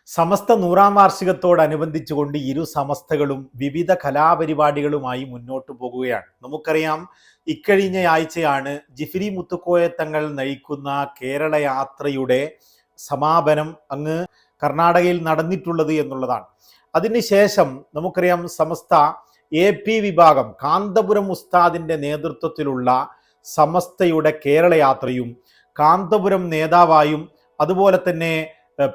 സമസ്ത 100-ാം വാർഷികത്തോടനുബന്ധിച്ചുകൊണ്ട് ഇരു സമസ്തകളും വിവിധ കലാപരിപാടികളുമായി മുന്നോട്ട് പോകുകയാണ്. നമുക്കറിയാം, ഇക്കഴിഞ്ഞ ആഴ്ചയാണ് ജിഫ്രി മുത്തുക്കോയ തങ്ങൾ നയിക്കുന്ന കേരള യാത്രയുടെ സമാപനം അങ്ങ് കർണാടകയിൽ നടന്നിട്ടുള്ളത് എന്നുള്ളതാണ്. അതിനുശേഷം നമുക്കറിയാം, സമസ്ത AP വിഭാഗം കാന്തപുരം ഉസ്താദിൻ്റെ നേതൃത്വത്തിലുള്ള സമസ്തയുടെ കേരള യാത്രയും കാന്തപുരം നേതാവായും അതുപോലെ തന്നെ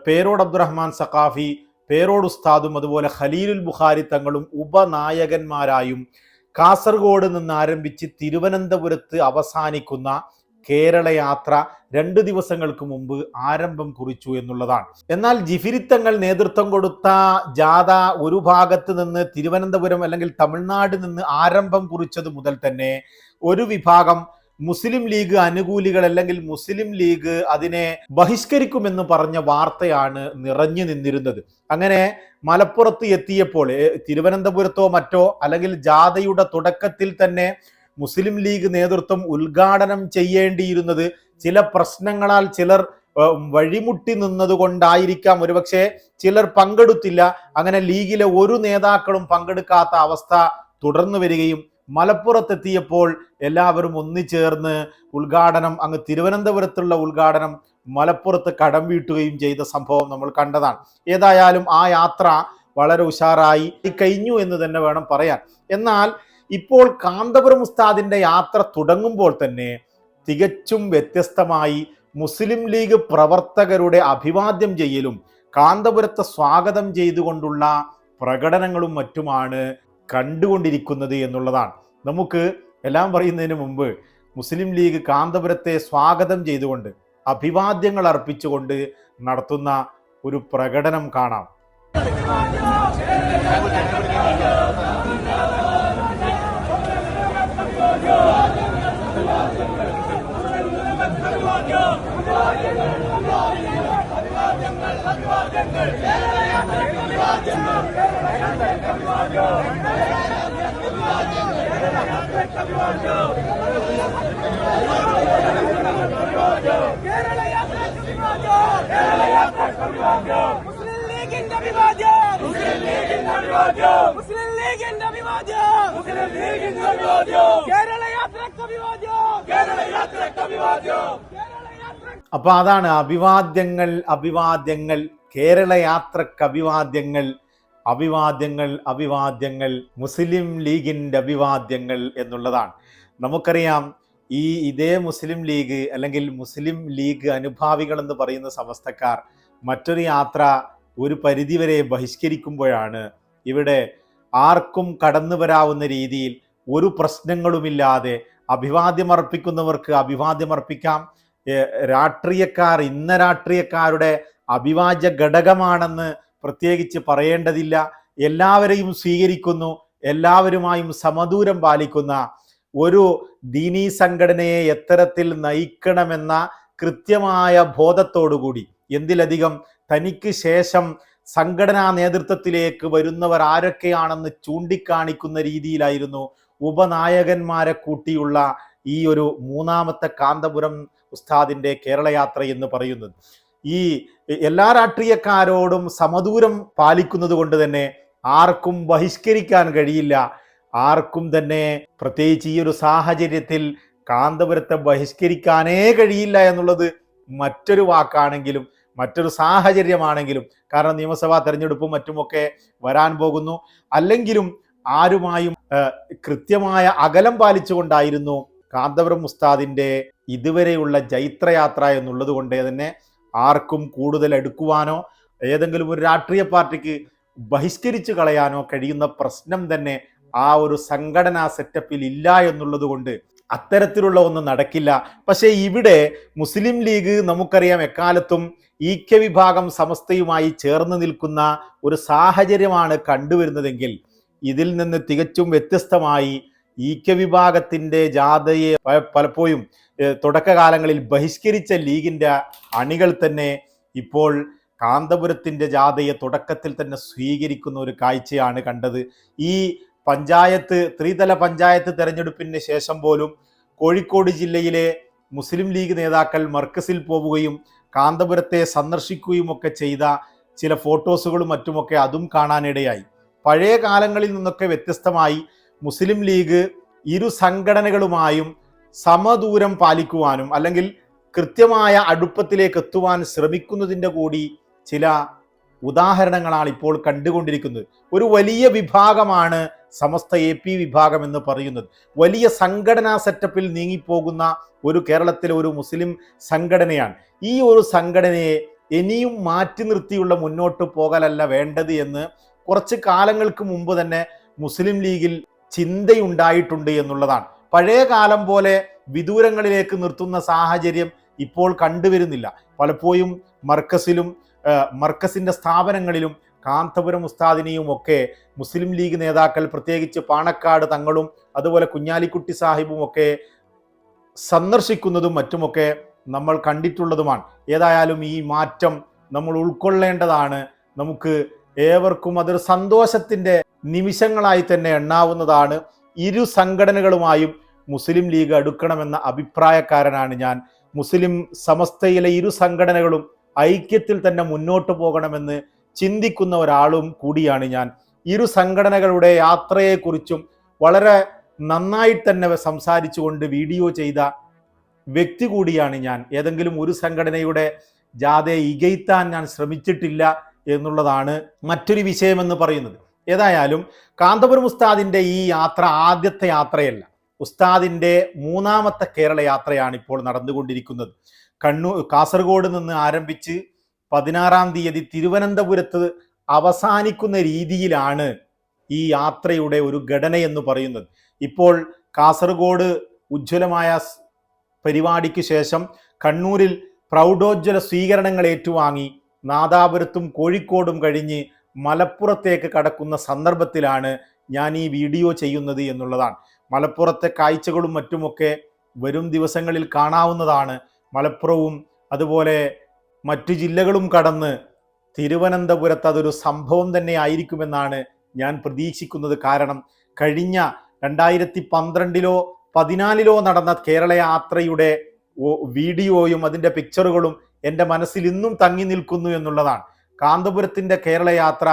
പേരോട് അബ്ദുറഹ്മാൻ സഖാഫി, പേരോട് ഉസ്താദും അതുപോലെ ഖലീലുൽ ബുഖാരി തങ്ങളും ഉപനായകന്മാരായും കാസർഗോഡ് നിന്ന് ആരംഭിച്ച് തിരുവനന്തപുരത്ത് അവസാനിക്കുന്ന കേരള യാത്ര 2 ദിവസങ്ങൾക്ക് മുമ്പ് ആരംഭം കുറിച്ചു എന്നുള്ളതാണ്. എന്നാൽ ജിഫ്രി തങ്ങൾ നേതൃത്വം കൊടുത്ത ജാഥ ഒരു ഭാഗത്ത് നിന്ന് തിരുവനന്തപുരം അല്ലെങ്കിൽ തമിഴ്നാട് നിന്ന് ആരംഭം കുറിച്ചത് മുതൽ തന്നെ ഒരു വിഭാഗം മുസ്ലിം ലീഗ് അനുകൂലികൾ അല്ലെങ്കിൽ മുസ്ലിം ലീഗ് അതിനെ ബഹിഷ്കരിക്കുമെന്ന് പറഞ്ഞ വാർത്തയാണ് നിറഞ്ഞു നിന്നിരുന്നത്. അങ്ങനെ മലപ്പുറത്ത് എത്തിയപ്പോൾ തിരുവനന്തപുരത്തോ മറ്റോ അല്ലെങ്കിൽ ജാഥയുടെ തുടക്കത്തിൽ തന്നെ മുസ്ലിം ലീഗ് നേതൃത്വം ഉദ്ഘാടനം ചെയ്യേണ്ടിയിരുന്നത് ചില പ്രശ്നങ്ങളാൽ ചിലർ വഴിമുട്ടി നിന്നതുകൊണ്ടായിരിക്കാം. ഒരുപക്ഷെ ചിലർ പങ്കെടുത്തില്ല. അങ്ങനെ ലീഗിലെ ഒരു നേതാക്കളും പങ്കെടുക്കാത്ത അവസ്ഥ തുടർന്നു വരികയും മലപ്പുറത്തെത്തിയപ്പോൾ എല്ലാവരും ഒന്നിച്ചേർന്ന് ഉദ്ഘാടനം അങ്ങ് തിരുവനന്തപുരത്തുള്ള ഉദ്ഘാടനം മലപ്പുറത്ത് കടം വീട്ടുകയും ചെയ്ത സംഭവം നമ്മൾ കണ്ടതാണ്. ഏതായാലും ആ യാത്ര വളരെ ഉഷാറായി കഴിഞ്ഞു എന്ന് തന്നെ വേണം പറയാൻ. എന്നാൽ ഇപ്പോൾ കാന്തപുരം ഉസ്താദിന്റെ യാത്ര തുടങ്ങുമ്പോൾ തന്നെ തികച്ചും വ്യത്യസ്തമായി മുസ്ലിം ലീഗ് പ്രവർത്തകരുടെ അഭിവാദ്യം ചെയ്യലും കാന്തപുരത്തെ സ്വാഗതം ചെയ്തുകൊണ്ടുള്ള പ്രകടനങ്ങളും മറ്റുമാണ് കണ്ടുകൊണ്ടിരിക്കുന്നത് എന്നുള്ളതാണ്. നമുക്ക് എല്ലാം പറയുന്നതിന് മുമ്പ് മുസ്ലിം ലീഗ് കാന്തപുരത്തെ സ്വാഗതം ചെയ്തുകൊണ്ട് അഭിവാദ്യങ്ങൾ അർപ്പിച്ചുകൊണ്ട് നടത്തുന്ന ഒരു പ്രകടനം കാണാം. അപ്പൊ അതാണ് അഭിവാദ്യങ്ങൾ, അഭിവാദ്യങ്ങൾ, കേരള യാത്രക്ക് അഭിവാദ്യങ്ങൾ, അഭിവാദ്യങ്ങൾ, അഭിവാദ്യങ്ങൾ, മുസ്ലിം ലീഗിൻ്റെ അഭിവാദ്യങ്ങൾ എന്നുള്ളതാണ്. നമുക്കറിയാം, ഇതേ മുസ്ലിം ലീഗ് അല്ലെങ്കിൽ മുസ്ലിം ലീഗ് അനുഭാവികൾ എന്ന് പറയുന്ന സമസ്തക്കാർ മറ്റൊരു യാത്ര ഒരു പരിധിവരെ ബഹിഷ്കരിക്കുമ്പോഴാണ് ഇവിടെ ആർക്കും കടന്നു വരാവുന്ന രീതിയിൽ ഒരു പ്രശ്നങ്ങളുമില്ലാതെ അഭിവാദ്യമർപ്പിക്കുന്നവർക്ക് അഭിവാദ്യമർപ്പിക്കാം. രാഷ്ട്രീയക്കാർ ഇന്ന രാഷ്ട്രീയക്കാരുടെ അഭിവാദ്യ ഘടകമാണെന്ന് പ്രത്യേകിച്ച് പറയേണ്ടതില്ല. എല്ലാവരെയും സ്വീകരിക്കുന്നു, എല്ലാവരുമായും സമദൂരം പാലിക്കുന്ന ഒരു ദീനീ സംഘടനയെ എത്തരത്തിൽ നയിക്കണമെന്ന കൃത്യമായ ബോധത്തോടുകൂടി, എന്തിലധികം തനിക്ക് ശേഷം സംഘടനാ നേതൃത്വത്തിലേക്ക് വരുന്നവർ ആരൊക്കെയാണെന്ന് ചൂണ്ടിക്കാണിക്കുന്ന രീതിയിലായിരുന്നു ഉപനായകന്മാരെ കൂട്ടിയുള്ള ഈ ഒരു 3ാമത്തെ കാന്തപുരം ഉസ്താദിൻ്റെ കേരള യാത്ര എന്ന് പറയുന്നത്. ഈ എല്ലാ രാഷ്ട്രീയക്കാരോടും സമദൂരം പാലിക്കുന്നത് കൊണ്ട് തന്നെ ആർക്കും ബഹിഷ്കരിക്കാൻ കഴിയില്ല. ആർക്കും തന്നെ പ്രത്യേകിച്ച് ഈ ഒരു സാഹചര്യത്തിൽ കാന്തപുരത്തെ ബഹിഷ്കരിക്കാനേ കഴിയില്ല എന്നുള്ളത് മറ്റൊരു വാക്കാണെങ്കിലും മറ്റൊരു സാഹചര്യമാണെങ്കിലും, കാരണം നിയമസഭാ തെരഞ്ഞെടുപ്പും മറ്റുമൊക്കെ വരാൻ പോകുന്നു. അല്ലെങ്കിലും ആരുമായും കൃത്യമായ അകലം പാലിച്ചുകൊണ്ടായിരുന്നു കാന്തപുരം ഉസ്താദിൻ്റെ ഇതുവരെയുള്ള ജൈത്രയാത്ര എന്നുള്ളത് കൊണ്ട് തന്നെ ആർക്കും കൂടുതൽ എടുക്കുവാനോ ഏതെങ്കിലും ഒരു രാഷ്ട്രീയ പാർട്ടിക്ക് ബഹിഷ്കരിച്ചു കളയാനോ കഴിയുന്ന പ്രശ്നം തന്നെ ആ ഒരു സംഘടനാ സെറ്റപ്പിൽ ഇല്ല എന്നുള്ളത് കൊണ്ട് അത്തരത്തിലുള്ള ഒന്നും നടക്കില്ല. പക്ഷേ ഇവിടെ മുസ്ലിം ലീഗ് നമുക്കറിയാം എക്കാലത്തും ഈക്യ വിഭാഗം സമസ്തയുമായി ചേർന്ന് നിൽക്കുന്ന ഒരു സാഹചര്യമാണ് കണ്ടുവരുന്നതെങ്കിൽ ഇതിൽ നിന്ന് തികച്ചും വ്യത്യസ്തമായി ഈക്യ വിഭാഗത്തിൻ്റെ ജാഥയെ പലപ്പോഴും തുടക്കകാലങ്ങളിൽ ബഹിഷ്കരിച്ച ലീഗിൻ്റെ അണികൾ തന്നെ ഇപ്പോൾ കാന്തപുരത്തിൻ്റെ ജാഥയെ തുടക്കത്തിൽ തന്നെ സ്വീകരിക്കുന്ന ഒരു കാഴ്ചയാണ് കണ്ടത്. ഈ പഞ്ചായത്ത് ത്രിതല പഞ്ചായത്ത് തെരഞ്ഞെടുപ്പിന് ശേഷം പോലും കോഴിക്കോട് ജില്ലയിലെ മുസ്ലിം ലീഗ് നേതാക്കൾ മർക്കസിൽ പോവുകയും കാന്തപുരത്തെ സന്ദർശിക്കുകയും ഒക്കെ ചെയ്ത ചില ഫോട്ടോസുകളും മറ്റുമൊക്കെ അതും കാണാനിടയായി. പഴയ കാലങ്ങളിൽ നിന്നൊക്കെ വ്യത്യസ്തമായി മുസ്ലിം ലീഗ് ഇരു സംഘടനകളുമായും സമദൂരം പാലിക്കുവാനും അല്ലെങ്കിൽ കൃത്യമായ അടുപ്പത്തിലേക്ക് എത്തുവാൻ ശ്രമിക്കുന്നതിൻ്റെ കൂടി ചില ഉദാഹരണങ്ങളാണ് ഇപ്പോൾ കണ്ടുകൊണ്ടിരിക്കുന്നത്. ഒരു വലിയ വിഭാഗമാണ് സമസ്ത AP വിഭാഗം എന്ന് പറയുന്നത്. വലിയ സംഘടനാ സെറ്റപ്പിൽ നീങ്ങിപ്പോകുന്ന ഒരു കേരളത്തിലെ ഒരു മുസ്ലിം സംഘടനയാണ്. ഈ ഒരു സംഘടനയെ ഇനിയും മാറ്റി നിർത്തിയുള്ള മുന്നോട്ട് പോകലല്ല വേണ്ടത് എന്ന് കുറച്ച് കാലങ്ങൾക്ക് മുമ്പ് തന്നെ മുസ്ലിം ലീഗിൽ ചിന്തയുണ്ടായിട്ടുണ്ട് എന്നുള്ളതാണ്. പഴയ കാലം പോലെ വിദൂരങ്ങളിലേക്ക് നിർത്തുന്ന സാഹചര്യം ഇപ്പോൾ കണ്ടുവരുന്നില്ല. പലപ്പോഴും മർക്കസിൻ്റെ സ്ഥാപനങ്ങളിലും കാന്തപുരം ഉസ്താദിനെയും ഒക്കെ മുസ്ലിം ലീഗ് നേതാക്കൾ, പ്രത്യേകിച്ച് പാണക്കാട് തങ്ങളും അതുപോലെ കുഞ്ഞാലിക്കുട്ടി സാഹിബും ഒക്കെ സന്ദർശിക്കുന്നതും മറ്റുമൊക്കെ നമ്മൾ കണ്ടിട്ടുള്ളതുമാണ്. ഏതായാലും ഈ മാറ്റം നമ്മൾ ഉൾക്കൊള്ളേണ്ടതാണ്. നമുക്ക് ഏവർക്കും അതൊരു സന്തോഷത്തിൻ്റെ നിമിഷങ്ങളായി തന്നെ എണ്ണാവുന്നതാണ്. ഇരു സംഘടനകളുമായും മുസ്ലിം ലീഗ് അടുക്കണമെന്ന അഭിപ്രായക്കാരനാണ് ഞാൻ. മുസ്ലിം സമസ്തയിലെ ഇരു സംഘടനകളും ഐക്യത്തിൽ തന്നെ മുന്നോട്ട് പോകണമെന്ന് ചിന്തിക്കുന്ന ഒരാളും കൂടിയാണ് ഞാൻ. ഇരു സംഘടനകളുടെ യാത്രയെക്കുറിച്ചും വളരെ നന്നായി തന്നെ സംസാരിച്ചുകൊണ്ട് വീഡിയോ ചെയ്ത വ്യക്തി കൂടിയാണ് ഞാൻ. ഏതെങ്കിലും ഒരു സംഘടനയുടെ ജാഥയെ ഇകഴ്ത്താൻ ഞാൻ ശ്രമിച്ചിട്ടില്ല എന്നുള്ളതാണ് മറ്റൊരു വിഷയമെന്ന് പറയുന്നത്. ഏതായാലും കാന്തപുരം ഉസ്താദിൻ്റെ ഈ യാത്ര ആദ്യത്തെ യാത്രയല്ല. ഉസ്താദിൻ്റെ മൂന്നാമത്തെ കേരള യാത്രയാണ് ഇപ്പോൾ നടന്നുകൊണ്ടിരിക്കുന്നത്. കാസർഗോഡ് നിന്ന് ആരംഭിച്ച് 16-ാം തീയതി തിരുവനന്തപുരത്ത് അവസാനിക്കുന്ന രീതിയിലാണ് ഈ യാത്രയുടെ ഒരു ഘടന എന്ന് പറയുന്നത്. ഇപ്പോൾ കാസർഗോഡ് ഉജ്ജ്വലമായ പരിപാടിക്ക് ശേഷം കണ്ണൂരിൽ പ്രൗഢോജ്വല സ്വീകരണങ്ങൾ ഏറ്റുവാങ്ങി നാദാപുരത്തും കോഴിക്കോടും കഴിഞ്ഞ് മലപ്പുറത്തേക്ക് കടക്കുന്ന സന്ദർഭത്തിലാണ് ഞാൻ ഈ വീഡിയോ ചെയ്യുന്നത് എന്നുള്ളതാണ്. മലപ്പുറത്തെ കാഴ്ചകളും മറ്റുമൊക്കെ വരും ദിവസങ്ങളിൽ കാണാവുന്നതാണ്. മലപ്പുറവും അതുപോലെ മറ്റു ജില്ലകളും കടന്ന് തിരുവനന്തപുരത്ത് അതൊരു സംഭവം തന്നെ ആയിരിക്കുമെന്നാണ് ഞാൻ പ്രതീക്ഷിക്കുന്നത്. കാരണം കഴിഞ്ഞ 2012-ലോ 2014-ലോ നടന്ന കേരള യാത്രയുടെ വീഡിയോയും അതിൻ്റെ പിക്ചറുകളും എൻ്റെ മനസ്സിൽ ഇന്നും തങ്ങി നിൽക്കുന്നു എന്നുള്ളതാണ്. കാന്തപുരത്തിൻ്റെ കേരള യാത്ര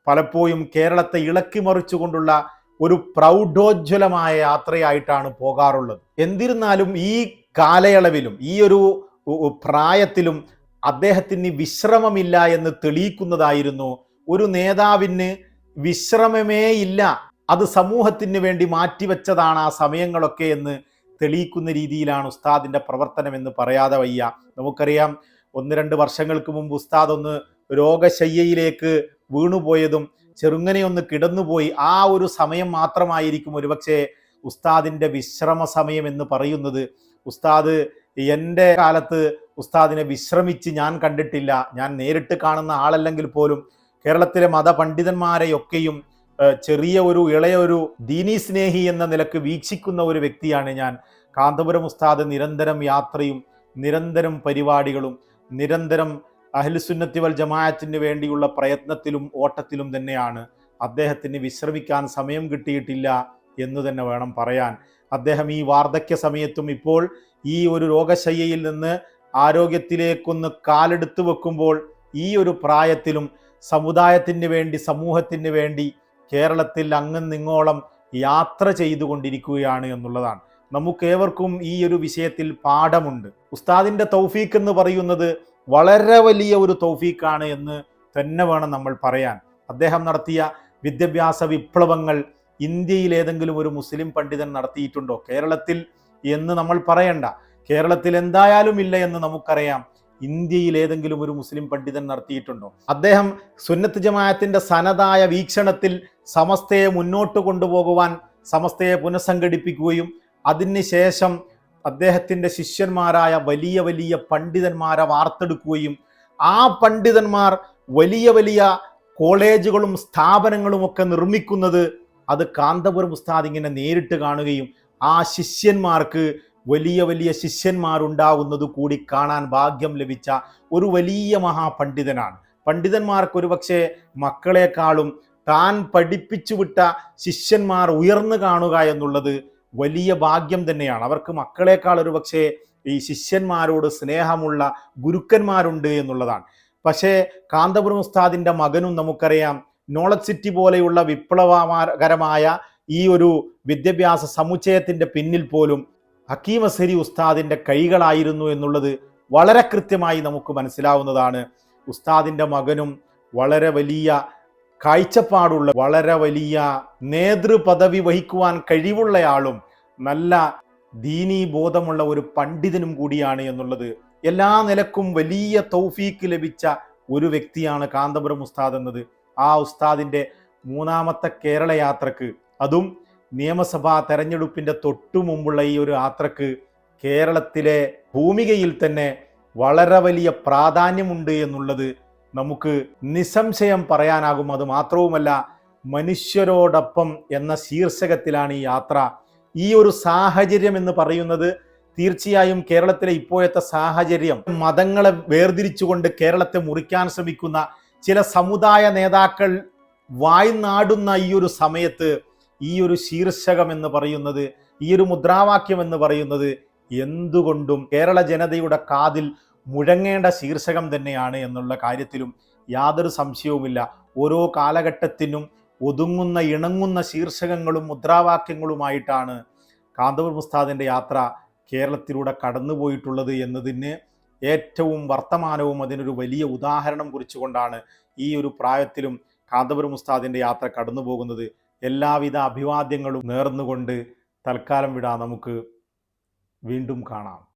പലപ്പോഴും കേരളത്തെ ഇളക്കി മറിച്ചുകൊണ്ടുള്ള ഒരു പ്രൗഢോജ്വലമായ യാത്രയായിട്ടാണ് പോകാറുള്ളത്. എന്നിരുന്നാലും ഈ കാലയളവിലും ഈ ഒരു പ്രായത്തിലും അദ്ദേഹത്തിന് വിശ്രമമില്ല എന്ന് തെളിയിക്കുന്നതായിരുന്നു. ഒരു നേതാവിന് വിശ്രമമേ ഇല്ല, അത് സമൂഹത്തിന് വേണ്ടി മാറ്റിവെച്ചതാണ് ആ സമയങ്ങളൊക്കെ എന്ന് തെളിയിക്കുന്ന രീതിയിലാണ് ഉസ്താദിൻ്റെ പ്രവർത്തനം എന്ന് പറയാതെ വയ്യ. നമുക്കറിയാം 1-2 വർഷങ്ങൾക്ക് മുമ്പ് ഉസ്താദ് ഒന്ന് രോഗശയ്യയിലേക്ക് വീണുപോയതും ചെറുങ്ങനെ ഒന്ന് കിടന്നുപോയി. ആ ഒരു സമയം മാത്രമായിരിക്കും ഒരുപക്ഷെ ഉസ്താദിൻ്റെ വിശ്രമ സമയം എന്ന് പറയുന്നത്. ഉസ്താദ് എൻ്റെ കാലത്ത് ഉസ്താദിനെ വിശ്രമിച്ച് ഞാൻ കണ്ടിട്ടില്ല. ഞാൻ നേരിട്ട് കാണുന്ന ആളല്ലെങ്കിൽ പോലും കേരളത്തിലെ മതപണ്ഡിതന്മാരെയൊക്കെയും ചെറിയ ഒരു ഇളയൊരു ദീനീ സ്നേഹി എന്ന നിലക്ക് വീക്ഷിക്കുന്ന ഒരു വ്യക്തിയാണ് ഞാൻ. കാന്തപുരം ഉസ്താദ് നിരന്തരം യാത്രയും നിരന്തരം പരിപാടികളും നിരന്തരം അഹ്ലുസുന്നത്തി വൽ ജമാഅത്തിന് വേണ്ടിയുള്ള പ്രയത്നത്തിലും ഓട്ടത്തിലും തന്നെയാണ്. അദ്ദേഹത്തിന് വിശ്രമിക്കാൻ സമയം കിട്ടിയിട്ടില്ല എന്ന് തന്നെ വേണം പറയാൻ. അദ്ദേഹം ഈ വാർദ്ധക്യ സമയത്തും ഇപ്പോൾ ഈ ഒരു രോഗശയ്യയിൽ നിന്ന് ആരോഗ്യത്തിലേക്കൊന്ന് കാലെടുത്ത് വെക്കുമ്പോൾ ഈ ഒരു പ്രായത്തിലും സമുദായത്തിന് വേണ്ടി സമൂഹത്തിന് വേണ്ടി കേരളത്തിൽ അങ്ങുന്നിങ്ങോളം യാത്ര ചെയ്തുകൊണ്ടിരിക്കുകയാണ് എന്നുള്ളതാണ്. നമുക്കേവർക്കും ഈ ഒരു വിഷയത്തിൽ പാഠമുണ്ട്. ഉസ്താദിൻ്റെ തൗഫീഖ് എന്ന് പറയുന്നത് വളരെ വലിയ ഒരു തൗഫീഖാണ് എന്ന് തന്നെ വേണം നമ്മൾ പറയാൻ. അദ്ദേഹം നടത്തിയ വിദ്യാഭ്യാസ വിപ്ലവങ്ങൾ ഇന്ത്യയിൽ ഏതെങ്കിലും ഒരു മുസ്ലിം പണ്ഡിതൻ നടത്തിയിട്ടുണ്ടോ? കേരളത്തിൽ എന്ന് നമ്മൾ പറയണ്ട, കേരളത്തിൽ എന്തായാലും ഇല്ല എന്ന് നമുക്കറിയാം. ഇന്ത്യയിൽ ഏതെങ്കിലും ഒരു മുസ്ലിം പണ്ഡിതൻ നടത്തിയിട്ടുണ്ടോ? അദ്ദേഹം സുന്നത്ത് ജമാഅത്തിന്റെ സനതായ വീക്ഷണത്തിൽ സമസ്തയെ മുന്നോട്ട് കൊണ്ടുപോകുവാൻ സമസ്തയെ പുനഃസംഘടിപ്പിക്കുകയും അതിനുശേഷം അദ്ദേഹത്തിൻ്റെ ശിഷ്യന്മാരായ വലിയ വലിയ പണ്ഡിതന്മാരെ വാർത്തെടുക്കുകയും ആ പണ്ഡിതന്മാർ വലിയ വലിയ കോളേജുകളും സ്ഥാപനങ്ങളും ഒക്കെ നിർമ്മിക്കുന്നത് അത് കാന്തപുരം ഉസ്താദ് ഇങ്ങനെ നേരിട്ട് കാണുകയും ആ ശിഷ്യന്മാർക്ക് വലിയ വലിയ ശിഷ്യന്മാരുണ്ടാവുന്നത് കൂടി കാണാൻ ഭാഗ്യം ലഭിച്ച ഒരു വലിയ മഹാപണ്ഡിതനാണ്. പണ്ഡിതന്മാർക്ക് ഒരുപക്ഷെ മക്കളെക്കാളും താൻ പഠിപ്പിച്ചു വിട്ട ശിഷ്യന്മാർ ഉയർന്നു കാണുക എന്നുള്ളത് വലിയ ഭാഗ്യം തന്നെയാണ്. അവർക്ക് മക്കളെക്കാൾ ഒരുപക്ഷെ ഈ ശിഷ്യന്മാരോട് സ്നേഹമുള്ള ഗുരുക്കന്മാരുണ്ട് എന്നുള്ളതാണ്. പക്ഷേ കാന്തപുരം ഉസ്താദിൻ്റെ മകനും നമുക്കറിയാം നോളജ് സിറ്റി പോലെയുള്ള വിപ്ലവകരമായ ഈ ഒരു വിദ്യാഭ്യാസ സമുച്ചയത്തിൻ്റെ പിന്നിൽ പോലും ഹക്കീം അസ്ഹരി ഉസ്താദിൻ്റെ കൈകളായിരുന്നു എന്നുള്ളത് വളരെ കൃത്യമായി നമുക്ക് മനസ്സിലാവുന്നതാണ്. ഉസ്താദിൻ്റെ മകനും വളരെ വലിയ കാഴ്ചപ്പാടുള്ള, വളരെ വലിയ നേതൃപദവി വഹിക്കുവാൻ കഴിവുള്ളയാളും നല്ല ദീനീ ബോധമുള്ള ഒരു പണ്ഡിതനും കൂടിയാണ് എന്നുള്ളത് എല്ലാ നിലക്കും വലിയ തൗഫീക്ക് ലഭിച്ച ഒരു വ്യക്തിയാണ് കാന്തപുരം ഉസ്താദ് എന്നത്. ആ ഉസ്താദിൻ്റെ മൂന്നാമത്തെ കേരള യാത്രക്ക്, അതും നിയമസഭാ തെരഞ്ഞെടുപ്പിൻ്റെ തൊട്ടു മുമ്പുള്ള ഈ ഒരു യാത്രക്ക് കേരളത്തിലെ ഭൂമികയിൽ തന്നെ വളരെ വലിയ പ്രാധാന്യമുണ്ട് എന്നുള്ളത് നമുക്ക് നിസ്സംശയം പറയാനാകും. അത് മാത്രവുമല്ല, മനുഷ്യരോടൊപ്പം എന്ന ശീർഷകത്തിലാണ് ഈ യാത്ര. ഈ ഒരു സാഹചര്യം എന്ന് പറയുന്നത് തീർച്ചയായും കേരളത്തിലെ ഇപ്പോഴത്തെ സാഹചര്യം, മതങ്ങളെ വേർതിരിച്ചുകൊണ്ട് കേരളത്തെ മുറിക്കാൻ ശ്രമിക്കുന്ന ചില സമുദായ നേതാക്കൾ വായ്നാടുന്ന ഈ ഒരു സമയത്ത് ഈ ഒരു ശീർഷകം എന്ന് പറയുന്നത്, ഈ ഒരു മുദ്രാവാക്യം എന്ന് പറയുന്നത് എന്തുകൊണ്ടും കേരള ജനതയുടെ കാതിൽ മുഴങ്ങേണ്ട ശീർഷകം തന്നെയാണ് എന്നുള്ള കാര്യത്തിലും യാതൊരു സംശയവുമില്ല. ഓരോ കാലഘട്ടത്തിനും ഒതുങ്ങുന്ന ഇണങ്ങുന്ന ശീർഷകങ്ങളും മുദ്രാവാക്യങ്ങളുമായിട്ടാണ് കാന്തപുരം ഉസ്താദിൻ്റെ യാത്ര കേരളത്തിലൂടെ കടന്നുപോയിട്ടുള്ളത് എന്നതിന് ഏറ്റവും വർത്തമാനവും അതിനൊരു വലിയ ഉദാഹരണം കുറിച്ചുകൊണ്ടാണ് ഈ ഒരു പ്രായത്തിലും കാന്തപുരം ഉസ്താദിൻ്റെ യാത്ര കടന്നു പോകുന്നത്. എല്ലാവിധ അഭിവാദ്യങ്ങളും നേർന്നുകൊണ്ട് തൽക്കാലം വിടാം. നമുക്ക് വീണ്ടും കാണാം.